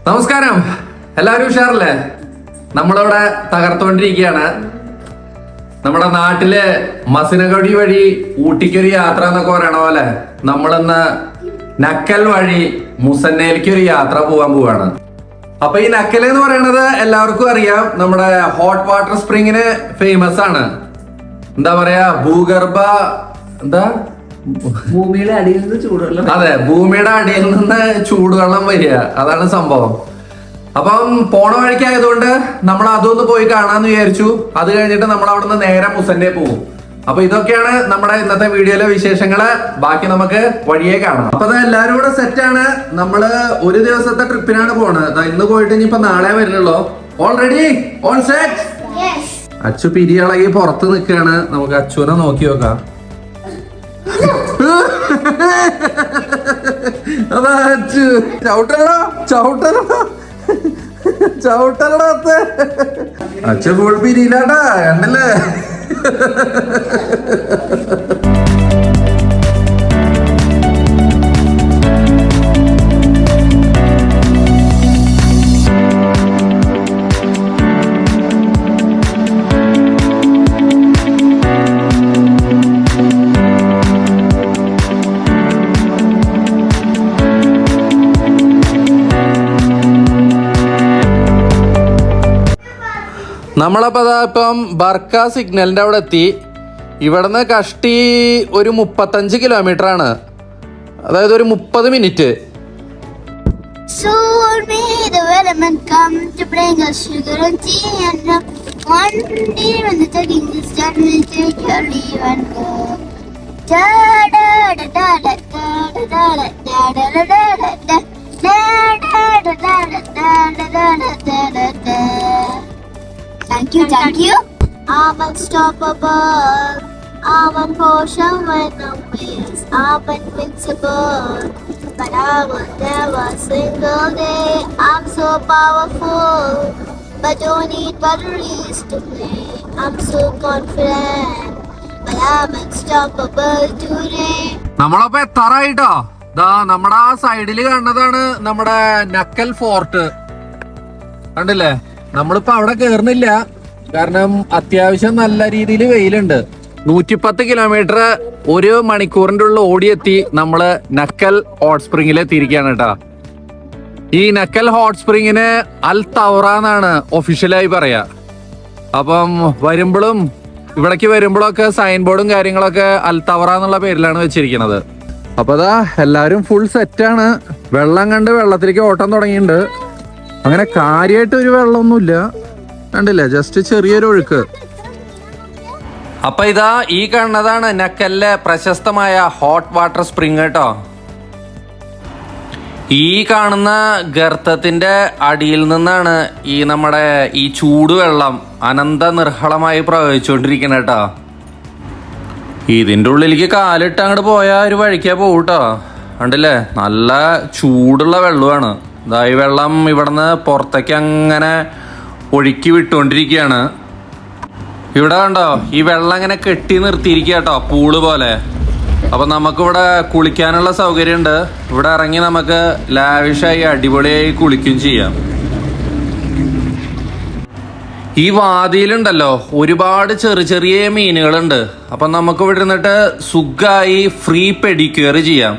നമസ്കാരം, എല്ലാവരും ഉഷാറല്ലേ? നമ്മളിവിടെ തകർത്തോണ്ടിരിക്കുകയാണ്. നമ്മുടെ നാട്ടില് മസിനഗുഡി വഴി ഊട്ടിക്കൊരു യാത്ര എന്നൊക്കെ പറയണ പോലെ നമ്മളിന്ന് നക്കൽ വഴി മുസന്നയിലേക്ക് ഒരു യാത്ര പോകാൻ പോവാണ്. അപ്പൊ ഈ നക്കൽ എന്ന് പറയുന്നത് എല്ലാവർക്കും അറിയാം, നമ്മുടെ ഹോട്ട് വാട്ടർ സ്പ്രിങ്ങിന് ഫേമസ് ആണ്. എന്താ പറയാ, ഭൂഗർഭ ഭൂമിയുടെ അടിയിൽ നിന്ന് ചൂടുവെള്ളം. അതെ, ഭൂമിയുടെ അടിയിൽ നിന്ന് ചൂടുവെള്ളം വരിക, അതാണ് സംഭവം. അപ്പം പോണ വഴിക്കായതുകൊണ്ട് നമ്മൾ അതൊന്ന് പോയി കാണാന്ന് വിചാരിച്ചു. അത് കഴിഞ്ഞിട്ട് നമ്മൾ അവിടെ നിന്ന് നേരെ മുസന്നെ പോകും. അപ്പൊ ഇതൊക്കെയാണ് നമ്മുടെ ഇന്നത്തെ വീഡിയോയിലെ വിശേഷങ്ങള്. ബാക്കി നമുക്ക് വഴിയേ കാണാം. അപ്പൊ എല്ലാരും കൂടെ സെറ്റാണ്. നമ്മള് ഒരു ദിവസത്തെ ട്രിപ്പിനാണ് പോണത്. ഇന്ന് പോയിട്ട് ഇനിയിപ്പോ നാളെ വരുന്നുള്ളൂ. Already all set. അച്ചു പിരിയളകി പുറത്ത് നിൽക്കുകയാണ്. നമുക്ക് അച്ചുവിനെ നോക്കി നോക്കാം. അതാ അച്ചു. ചവിട്ടലടാ ചവിട്ടലടാ ചവിട്ടലടാ. അച്ഛൻ ഫുൾ പിരിയിലാട്ടാ, കണ്ടല്ലേ? നമ്മളപ്പോ ഇപ്പം ബർക്ക സിഗ്നലിന്റെ അവിടെ എത്തി. ഇവിടുന്ന് കഷ്ടി ഒരു 35 കിലോമീറ്റർ ആണ്, അതായത് ഒരു 30 minute. Soon may the weatherman come to bring us sugar and tea and rum. One day when the tugging is done, we'll take your leave and go. Da da da da da da da da da da da da da da da da da da da. Thank you, thank you. I'm unstoppable. I'm unquestioned when I'm with. I'm invincible. But I will never single day. I'm so powerful, but don't need batteries to play. I'm so confident, but I'm unstoppable today. നമ്മളപ്പോ എത്താറായിട്ടോ. നമ്മുടെ ആ സൈഡില് കാണുന്നതാണ് നമ്മുടെ നക്കൽ fort. കണ്ടില്ലേ? നമ്മളിപ്പോ അവിടെ കേറുന്നില്ല, കാരണം അത്യാവശ്യം നല്ല രീതിയിൽ വെയിലുണ്ട്. 110 കിലോമീറ്റർ ഒരു മണിക്കൂറിന്റെ ഉള്ളിൽ ഓടിയെത്തി നമ്മള് നക്കൽ ഹോട്ട് സ്പ്രിങ്ങിൽ എത്തിയിരിക്കുകയാണ് കേട്ടാ. ഈ നക്കൽ ഹോട്ട് സ്പ്രിങ്ങിന് അൽ തൗറ എന്നാണ് ഒഫീഷ്യലായി പറയാ. അപ്പം വരുമ്പോഴും ഇവിടേക്ക് വരുമ്പോഴൊക്കെ സൈൻ ബോർഡും കാര്യങ്ങളൊക്കെ അൽ തൗറ എന്നുള്ള പേരിലാണ് വെച്ചിരിക്കുന്നത്. അപ്പൊ അതാ എല്ലാരും ഫുൾ സെറ്റാണ്. വെള്ളം കണ്ട് വെള്ളത്തിലേക്ക് ഓട്ടം തുടങ്ങിയിട്ടുണ്ട്. അങ്ങനെ കാര്യമായിട്ട് ഒരു വെള്ളമൊന്നുമില്ല, കണ്ടില്ലേ, ജസ്റ്റ് ചെറിയൊരു ഒഴുക്ക്. അപ്പൊ ഇതാ ഈ കാണുന്നതാണ് നക്കലിലെ പ്രശസ്തമായ ഹോട്ട് വാട്ടർ സ്പ്രിങ് കേട്ടോ. ഈ കാണുന്ന ഗർത്തത്തിന്റെ അടിയിൽ നിന്നാണ് ഈ നമ്മുടെ ഈ ചൂടുവെള്ളം അനന്ത നിർഹളമായി പ്രവഹിച്ചുകൊണ്ടിരിക്കുന്നത് കേട്ടോ. ഇതിന്റെ ഉള്ളിലേക്ക് കാലിട്ട് അങ്ങോട്ട് പോയാൽ ഒരു വഴിക്കാ പോകൂട്ടോ. കണ്ടില്ലേ, നല്ല ചൂടുള്ള വെള്ളമാണ്. ഈ വെള്ളം ഇവിടുന്ന് പുറത്തേക്ക് അങ്ങനെ ഒഴുക്കി വിട്ടുകൊണ്ടിരിക്കുകയാണ്. ഇവിടെ കണ്ടോ, ഈ വെള്ളം ഇങ്ങനെ കെട്ടി നിർത്തിയിരിക്കുക കേട്ടോ, പൂള് പോലെ. അപ്പൊ നമുക്കിവിടെ കുളിക്കാനുള്ള സൗകര്യമുണ്ട്. ഇവിടെ ഇറങ്ങി നമുക്ക് ലാവിഷായി അടിപൊളിയായി കുളിക്കുകയും ചെയ്യാം. ഈ വാതിയിലുണ്ടല്ലോ ഒരുപാട് ചെറിയ മീനുകളുണ്ട്. അപ്പൊ നമുക്ക് ഇവിടെ ഇരുന്നിട്ട് സുഖമായി ഫ്രീ പെഡിക്യൂർ ചെയ്യാം.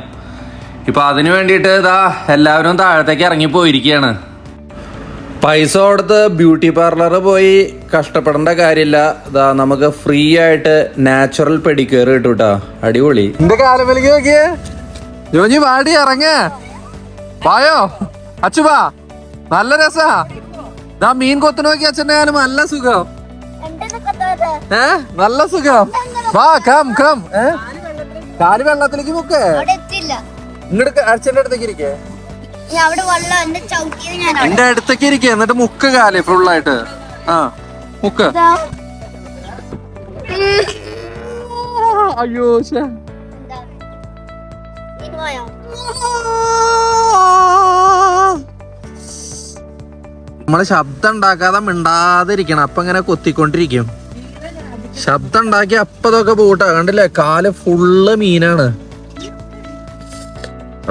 ഇപ്പൊ അതിനു വേണ്ടിയിട്ട് ഇതാ എല്ലാവരും താഴത്തേക്ക് ഇറങ്ങി പോയിരിക്കുകയാണ്. പൈസ കൊടുത്ത് ബ്യൂട്ടി പാർലർ പോയി കഷ്ടപ്പെടേണ്ട കാര്യമില്ല. ഇതാ നമുക്ക് ഫ്രീ ആയിട്ട് നാച്ചുറൽ പെഡിക്യൂർ കിട്ടും കേട്ടോ. അടിപൊളി. എന്റെ കാലമേലേക്ക് നോക്കിയേ ജോജി, വാടി ഇറങ്ങ വായോ. അച്ചുവാ, നല്ല രസാ. ഇതാ മീൻ കൊത്തു നോക്കി അച്ഛൻ്റെ കാലം. നല്ല സുഖം, നല്ല സുഖം. വാ കം കം. കാല് വെള്ളത്തിലേക്ക് മുക്കേ. ഇങ്ങോട്ട് അച്ഛൻ്റെ അടുത്തേക്ക് ഇരിക്കേ. എന്റെ അടുത്തേക്ക് ഇരിക്കേ, എന്നിട്ട് മുക്ക് കാല് ഫുള്ളായിട്ട്. ആ മുക്ക്. അയ്യോ നമ്മള് ശബ്ദം ഉണ്ടാക്കാതെ മിണ്ടാതിരിക്കണം. അപ്പൊ ഇങ്ങനെ കൊത്തിക്കൊണ്ടിരിക്കും. ശബ്ദം ഉണ്ടാക്കി അപ്പതൊക്കെ പോട്ടാ. കണ്ടില്ലേ, കാല് ഫുള്ള് മീനാണ്.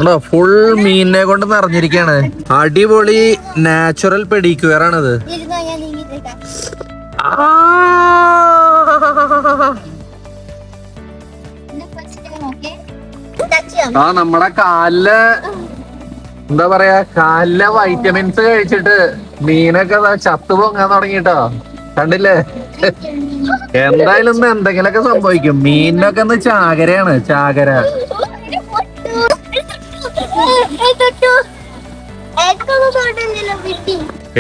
ആണോ, ഫുൾ മീനിനെ കൊണ്ട് നിറഞ്ഞിരിക്കാണ്. അടിപൊളി നാച്ചുറൽ പെഡിക്യൂർ ആണിത്. ഇരുന്നോ, ഞാൻ നീങ്ങിട്ടേക്കാം. എന്നെ first time, okay? Touch ചെയ്യാം. ആ നമ്മുടെ കാലില് എന്താ പറയാ, കാലിലെ വൈറ്റമിൻസ് കഴിച്ചിട്ട് മീനൊക്കെ ചത്തു പൊങ്ങാൻ തുടങ്ങിട്ടോ. കണ്ടില്ലേ? എന്തായാലും ഇന്ന് എന്തെങ്കിലുമൊക്കെ സംഭവിക്കും. മീനിനൊക്കെ ഇന്ന് ചാകരയാണ്, ചാകര.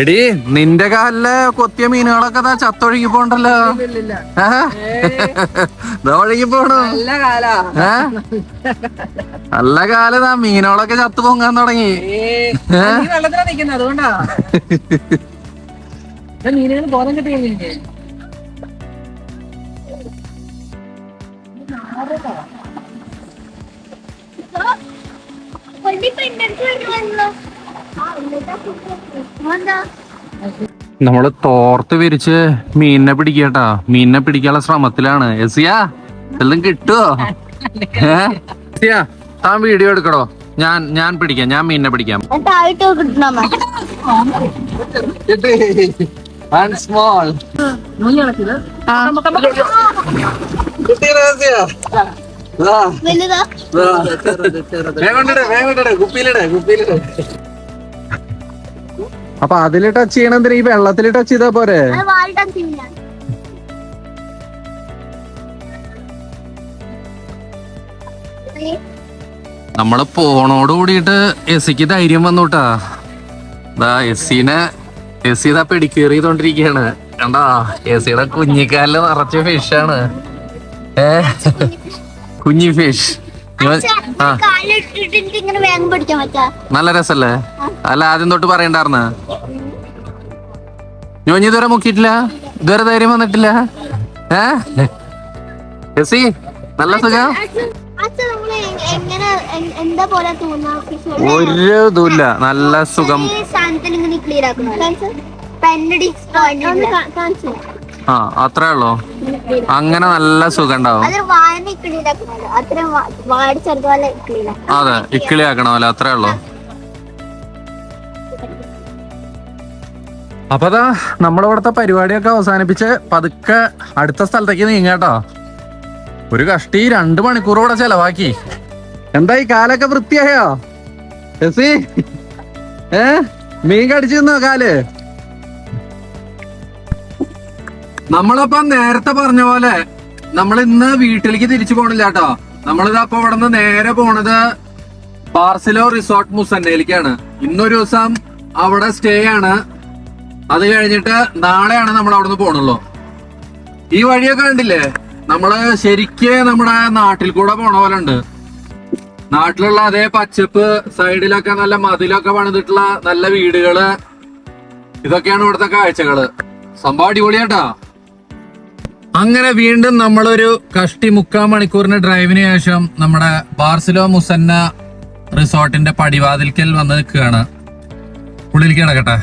എടി, നിന്റെ കാലിലെ കൊത്തിയ മീനുകളൊക്കെ ചത്തൊഴുകി പോണ്ടല്ലോ. ഒഴുകി പോണു. നല്ല കാലതാ മീനുകളൊക്കെ ചത്തു പൊങ്ങാൻ തുടങ്ങി. വെള്ളത്തിലാ നിക്കുന്നത്, അതുകൊണ്ടാ മീനുകൾ ബോധം കിട്ടിയില്ലേ. നമ്മള് തോർത്ത് വിരിച്ച് മീനിനെ പിടിക്കട്ടാ. മീനിനെ പിടിക്കാനുള്ള ശ്രമത്തിലാണ്. എസിയാ, എല്ലാം കിട്ടുവോ? എസിയാ, താൻ വീഡിയോ എടുക്കടോ. ഞാൻ പിടിക്കാം, ഞാൻ മീനിനെ പിടിക്കാം. സ്മോൾ അപ്പൊ അതില് ടച്ച് ചെയ്യണതിന് ഈ വെള്ളത്തിൽ ടച്ച് ചെയ്താ പോരെ? നമ്മള് പോണോട് കൂടിയിട്ട് എസിക്ക് ധൈര്യം വന്നുട്ടാ. എസി ഇതാ പെഡിക്യൂർ ചെയ്തോണ്ടിരിക്കയാണ്. കണ്ടാ, എസിയുടെ കുഞ്ഞിക്കാലില് നിറച്ച ഫിഷാണ്. കുഞ്ഞി ഫിഷ്. നല്ല രസല്ലേ? അല്ല, ആദ്യം തൊട്ട് പറയണ്ടാർന്ന്. ഞാൻ ഇതുവരെ മുക്കിയിട്ടില്ല, ഇതുവരെ ധൈര്യം വന്നിട്ടില്ല. എസി, നല്ല സുഖം. ഒരു ഇതുമില്ല, നല്ല സുഖം. ആ, അത്രേ ഉള്ളൂ. അങ്ങനെ നല്ല സുഖം ഉണ്ടാവും. അതെ, ഇക്കിളി ആക്കണമല്ലോ, അത്രേ ഉള്ളൂ. അപ്പൊ നമ്മളിവിടുത്തെ പരിപാടിയൊക്കെ അവസാനിപ്പിച്ച് പതുക്കെ അടുത്ത സ്ഥലത്തേക്ക് നീങ്ങാട്ടോ. ഒരു കഷ്ടി 2 മണിക്കൂർ കൂടെ ചെലവാക്കി. എന്തായി, കാലൊക്കെ വൃത്തിയായോ എസി? മീൻ കടിച്ചിരുന്നോ കാല്? നമ്മളപ്പോ നേരത്തെ പറഞ്ഞ പോലെ നമ്മൾ ഇന്ന് വീട്ടിലേക്ക് തിരിച്ചു പോണില്ല കേട്ടോ. നമ്മളിത് അപ്പൊ ഇവിടെ നിന്ന് നേരെ പോണത് ബാർസിലോ റിസോർട്ട് മുസന്നയിലേക്കാണ്. ഇന്നൊരു ദിവസം അവിടെ സ്റ്റേ ആണ്. അത് കഴിഞ്ഞിട്ട് നാളെയാണ് നമ്മൾ അവിടെ നിന്ന് പോണുള്ളൂ. ഈ വഴിയൊക്കെ കണ്ടില്ലേ, നമ്മള് ശരിക്ക് നമ്മുടെ നാട്ടിൽ കൂടെ പോണ പോലെ ഉണ്ട്. നാട്ടിലുള്ള അതേ പച്ചപ്പ്, സൈഡിലൊക്കെ നല്ല മതിലൊക്കെ പണിതിട്ടുള്ള നല്ല വീടുകള്, ഇതൊക്കെയാണ് ഇവിടുത്തെ കാഴ്ചകള്. സംഭവം അടിപൊളിയാട്ടാ. അങ്ങനെ വീണ്ടും നമ്മളൊരു കഷ്ടി 3/4 മണിക്കൂറിന്റെ ഡ്രൈവിന് ശേഷം നമ്മുടെ ബാർസിലോ മുസന്ന റിസോർട്ടിന്റെ പടിവാതിൽക്കൽ വന്ന് നിൽക്കുകയാണ്. ഉള്ളിലേക്ക് കിടക്കട്ടെ.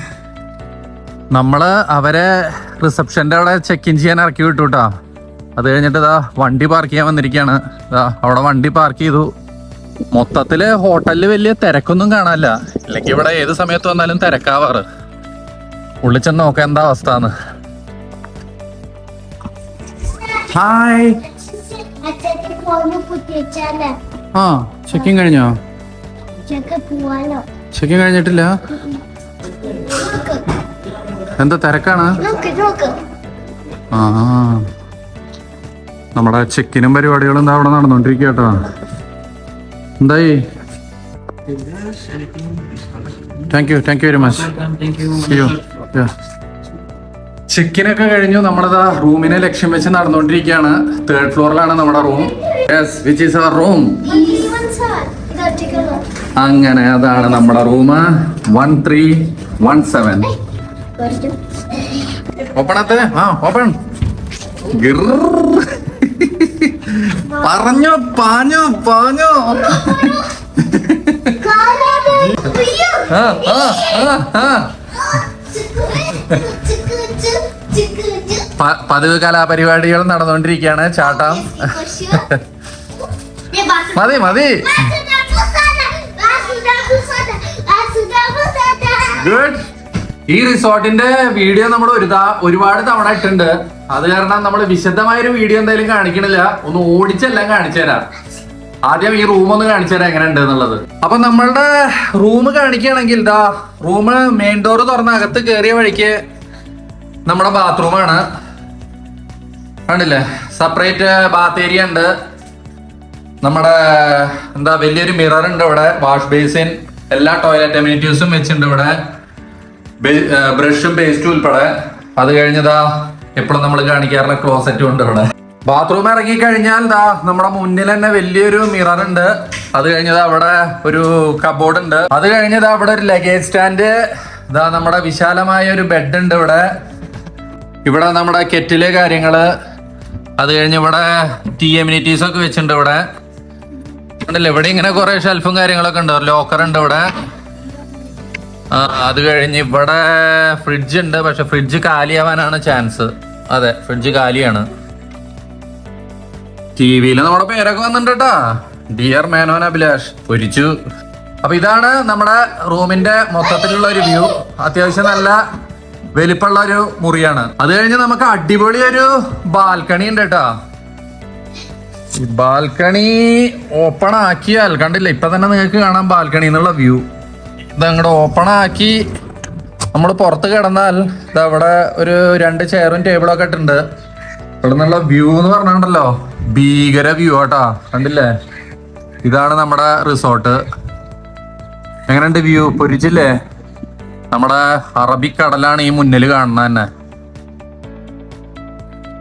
നമ്മള് അവരെ റിസപ്ഷന്റെ അവിടെ ചെക്ക് ഇൻ ചെയ്യാൻ ഇറക്കി വിട്ടു കേട്ടോ. അത് കഴിഞ്ഞിട്ട് വണ്ടി പാർക്ക് ചെയ്യാൻ വന്നിരിക്കുകയാണ്. അവിടെ വണ്ടി പാർക്ക് ചെയ്തു. മൊത്തത്തില് ഹോട്ടലില് വലിയ തിരക്കൊന്നും കാണാനില്ല. ഇല്ലെങ്കിൽ ഇവിടെ ഏത് സമയത്ത് വന്നാലും തിരക്കാവാറ്. ഉള്ളിൽ ചെന്ന് നോക്കാം എന്താ അവസ്ഥന്ന്. ഹായ്. ആ, ചെക്കിങ് കഴിഞ്ഞോ? ചെക്കിങ് കഴിഞ്ഞിട്ടില്ല. എന്താ തിരക്കാണ്? ആ, നമ്മുടെ ചെക്കിനും പരിപാടികളും എന്താ അവിടെ നടന്നോണ്ടിരിക്കുക കേട്ടോ. എന്തായി? Thank you very much. ചെക്കിനൊക്കെ കഴിഞ്ഞു. നമ്മളിതാ റൂമിനെ ലക്ഷ്യം വെച്ച് നടന്നുകൊണ്ടിരിക്കുകയാണ്. 3rd ഫ്ലോറിലാണ് നമ്മുടെ room. Yes, which is our room. അങ്ങനെ അതാണ് നമ്മുടെ റൂം. 1317. ഓപ്പണത്തെ. ആ, ഓപ്പൺ. പറഞ്ഞോ, പാഞ്ഞോ. പതിവ് കലാപരിപാടികൾ നടന്നുകൊണ്ടിരിക്കുകയാണ്. ചാട്ടം. മതി. ഗുഡ്. ഈ റിസോർട്ടിന്റെ വീഡിയോ നമ്മൾ ഒരുപാട് തവണ ഇട്ടുണ്ട്. അത് കാരണം നമ്മൾ വിശദമായ ഒരു വീഡിയോ എന്തായാലും കാണിക്കണില്ല. ഒന്ന് ഓടിച്ചെല്ലാം കാണിച്ചു തരാം. ആദ്യം ഈ റൂം ഒന്ന് കാണിച്ചു തരാം എങ്ങനെ ഉണ്ട് എന്നുള്ളത്. അപ്പൊ നമ്മളുടെ റൂം കാണിക്കുകയാണെങ്കിൽ ഇതാ റൂം മെയിൻ ഡോർ തുറന്ന് അകത്ത് കയറിയ വഴിക്ക് നമ്മുടെ ബാത്റൂമാണ്. കണ്ടില്ലേ, സെപ്പറേറ്റ് ബാത്ത് ഏരിയ ഉണ്ട്. നമ്മുടെ എന്താ വലിയൊരു മിറർ ഉണ്ട് ഇവിടെ, വാഷ് ബേസിൻ, എല്ലാ ടോയ്ലറ്റ് അമ്യൂണിറ്റീസും വെച്ചിട്ടുണ്ട് ഇവിടെ, ബ്രഷും പേസ്റ്റും ഉൾപ്പെടെ. അത് കഴിഞ്ഞതാ എപ്പോഴും നമ്മൾ കാണിക്കാറുള്ള ക്ലോസറ്റും ഉണ്ട് ഇവിടെ. ബാത്റൂം ഇറങ്ങി കഴിഞ്ഞാൽ ദാ നമ്മുടെ മുന്നിൽ തന്നെ വലിയൊരു മിറർ ഉണ്ട്. അത് കഴിഞ്ഞതാ അവിടെ ഒരു കബോർഡ് ഉണ്ട്. അത് കഴിഞ്ഞതാ അവിടെ ഒരു ലഗേജ് സ്റ്റാൻഡ്, ഇതാ നമ്മുടെ വിശാലമായ ഒരു ബെഡ് ഉണ്ട് ഇവിടെ. ഇവിടെ നമ്മുടെ കെറ്റില് കാര്യങ്ങള്, അത് കഴിഞ്ഞ് ഇവിടെ ടീ അമ്യൂണിറ്റീസ് ഒക്കെ വെച്ചിട്ടുണ്ട് ഇവിടെ. ഉണ്ടല്ലോ ഇവിടെ ഇങ്ങനെ കുറെ ഷെൽഫും കാര്യങ്ങളൊക്കെ ഉണ്ട്, ലോക്കർ ഉണ്ട് ഇവിടെ. അത് കഴിഞ്ഞ് ഇവിടെ ഫ്രിഡ്ജ് ഉണ്ട്, പക്ഷെ ഫ്രിഡ്ജ് കാലിയാവാനാണ് ചാൻസ്. അതെ, ഫ്രിഡ്ജ് കാലിയാണ്. ടിവിയിൽ നമ്മുടെ പേരൊക്കെ വന്നിട്ടുണ്ട് കേട്ടാ, ഡിയർ മേനോൻ അഭിലാഷ് പൊരിച്ചു. അപ്പൊ ഇതാണ് നമ്മുടെ റൂമിന്റെ മൊത്തത്തിലുള്ള ഒരു വ്യൂ. അത്യാവശ്യം നല്ല വലിപ്പമുള്ള ഒരു മുറിയാണ്. അത് കഴിഞ്ഞ് നമുക്ക് അടിപൊളി ഒരു ബാൽക്കണി ഉണ്ട് കേട്ടാ. ഈ ബാൽക്കണി ഓപ്പൺ ആക്കിയാൽ കണ്ടില്ല, ഇപ്പൊ തന്നെ നിങ്ങൾക്ക് കാണാം ബാൽക്കണി എന്നുള്ള വ്യൂ. ഇത് അങ്ങോട്ട് ഓപ്പൺ ആക്കി നമ്മൾ പുറത്ത് കിടന്നാൽ ഇതവിടെ ഒരു 2 ചെയറും ടേബിളൊക്കെ ഇട്ടുണ്ട്. ഇവിടെ നിന്നുള്ള വ്യൂ എന്ന് പറഞ്ഞിട്ടുണ്ടല്ലോ, ഭീകര വ്യൂ ആട്ടാ. കണ്ടില്ലേ, ഇതാണ് നമ്മുടെ റിസോർട്ട്. എങ്ങനെയുണ്ട് വ്യൂ? പൊരിച്ചില്ലേ? നമ്മുടെ അറബിക്കടലാണ് ഈ മുന്നിൽ കാണുന്നത് തന്നെ.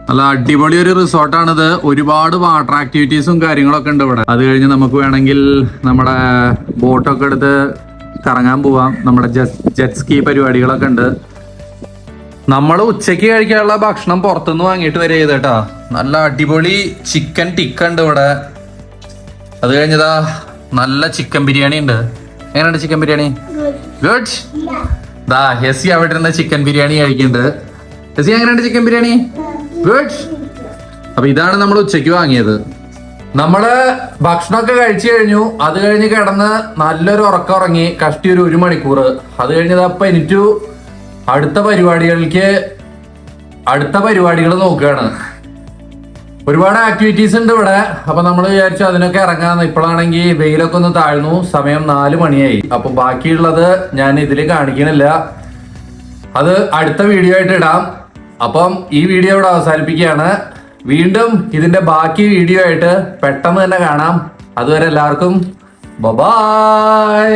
നല്ല അടിപൊളി ഒരു റിസോർട്ടാണിത്. ഒരുപാട് വാട്ടർ ആക്ടിവിറ്റീസും കാര്യങ്ങളൊക്കെ ഉണ്ട് ഇവിടെ. അത് കഴിഞ്ഞ് നമുക്ക് വേണമെങ്കിൽ നമ്മുടെ ബോട്ടൊക്കെ എടുത്ത് കറങ്ങാൻ പോവാം. നമ്മുടെ ജെറ്റ് സ്കീ പരിപാടികളൊക്കെ ഉണ്ട്. നമ്മൾ ഉച്ചയ്ക്ക് കഴിക്കാനുള്ള ഭക്ഷണം പുറത്തുനിന്ന് വാങ്ങിയിട്ട് വരെ ചെയ്തേട്ടാ. നല്ല അടിപൊളി ചിക്കൻ ടിക്ക ഉണ്ട് ഇവിടെ. അത് കഴിഞ്ഞതാ നല്ല ചിക്കൻ ബിരിയാണി ഉണ്ട്. എങ്ങനെയുണ്ട് ചിക്കൻ ബിരിയാണി? ഗുഡ്. ദാ ഹെസി അവിടെ ഇരുന്ന ചിക്കൻ ബിരിയാണി കഴിക്കുന്നുണ്ട്. ഹെസി എങ്ങനെയുണ്ട് ചിക്കൻ ബിരിയാണി? ഗുഡ്. അപ്പൊ ഇതാണ് നമ്മൾ ഉച്ചയ്ക്ക് വാങ്ങിയത്. നമ്മള് ഭക്ഷണമൊക്കെ കഴിച്ചു കഴിഞ്ഞു. അത് കഴിഞ്ഞ് കിടന്ന് നല്ലൊരു ഉറക്കം ഉറങ്ങി, കഷ്ടി ഒരു 1 മണിക്കൂർ. അത് കഴിഞ്ഞതപ്പോ എനിക്ക് അടുത്ത പരിപാടികൾ നോക്കുകയാണ്. ഒരുപാട് ആക്ടിവിറ്റീസ് ഉണ്ട് ഇവിടെ. അപ്പൊ നമ്മൾ വിചാരിച്ചു അതിനൊക്കെ ഇറങ്ങാന്ന്. ഇപ്പോഴാണെങ്കിൽ വെയിലൊക്കെ ഒന്ന് താഴ്ന്നു, സമയം 4 മണിയായി. അപ്പൊ ബാക്കിയുള്ളത് ഞാൻ ഇതിൽ കാണിക്കണില്ല, അത് അടുത്ത വീഡിയോ ആയിട്ട് ഇടാം. അപ്പം ഈ വീഡിയോ ഇവിടെ അവസാനിപ്പിക്കുകയാണ്. വീണ്ടും ഇതിന്റെ ബാക്കി വീഡിയോ ആയിട്ട് പെട്ടെന്ന് തന്നെ കാണാം. അതുവരെ എല്ലാവർക്കും ബൈ.